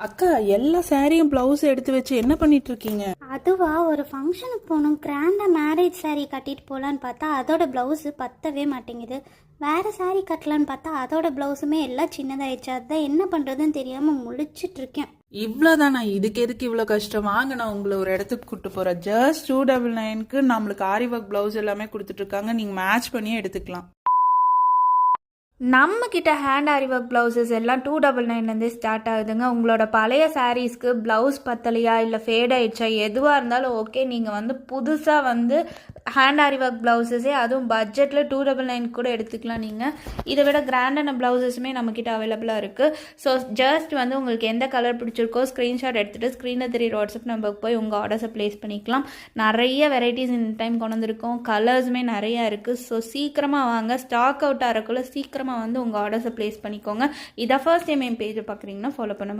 அக்கா எல்லா சாரியும் பிளவுஸ் எடுத்து வச்சு என்ன பண்ணிட்டு இருக்கீங்க? அதுவா, ஒரு ஃபங்க்ஷனுக்கு போகணும், கிராண்டாக மேரேஜ் saree கட்டிட்டு போகலான்னு பார்த்தா அதோட ப்ளவுஸு பத்தவே மாட்டேங்குது. வேறு saree கட்டலான்னு பார்த்தா அதோட ப்ளவுஸுமே எல்லாம் சின்னதாயிடுச்சு. அதுதான் என்ன பண்ணுறதுன்னு தெரியாமல் முழிச்சிட்டு இருக்கேன். இவ்வளோதானா? இதுக்கு எதுக்கு இவ்வளோ கஷ்டம்? வாங்க, நான் உங்களை ஒரு இடத்துக்கு கூட்டு போகிறேன். ஜஸ்ட் 299க்கு நம்மளுக்கு ஆரி ஒர்க் ப்ளவுஸ் எல்லாமே கொடுத்துட்டு இருக்காங்க. நீங்கள் மேட்ச் பண்ணியே எடுத்துக்கலாம். நம்மக்கிட்ட ஹேண்ட் ஆரி ஒர்க் ப்ளவுசஸ் எல்லாம் 299லேருந்தே ஸ்டார்ட் ஆகுதுங்க. உங்களோட பழைய சாரீஸ்க்கு ப்ளவுஸ் பத்தலையா இல்லை ஃபேட் ஆயிடுச்சா எதுவாக இருந்தாலும் ஓகே, நீங்கள் வந்து புதுசாக வந்து ஹேண்ட் ஆரி ஒர்க் ப்ளவுசஸே அதுவும் பட்ஜெட்டில் 299 கூட எடுத்துக்கலாம். நீங்கள் இதை விட கிராண்டான ப்ளவுசஸுமே நம்மக்கிட்ட அவைலபிளாக இருக்குது. ஸோ ஜஸ்ட் வந்து உங்களுக்கு எந்த கலர் பிடிச்சிருக்கோ ஸ்க்ரீன்ஷாட் எடுத்துகிட்டு ஸ்க்ரீனில் தெரிய வாட்ஸ்அப் நம்பருக்கு போய் உங்கள் ஆர்டர்ஸை ப்ளேஸ் பண்ணிக்கலாம். நிறைய வெரைட்டிஸ் இந்த டைம் கொண்டு வந்திருக்கோம். கலர்ஸுமே நிறையா இருக்குது. ஸோ சீக்கிரமாக வாங்க, ஸ்டாக் அவுட் ஆகிறக்குள்ள சீக்கிரமாக வந்து உங்கள் ஆர்டர்ஸை ப்ளேஸ் பண்ணிக்கோங்க. இதை ஃபர்ஸ்ட் டைம் என் பேஜை பார்க்குறீங்கன்னா ஃபாலோ பண்ண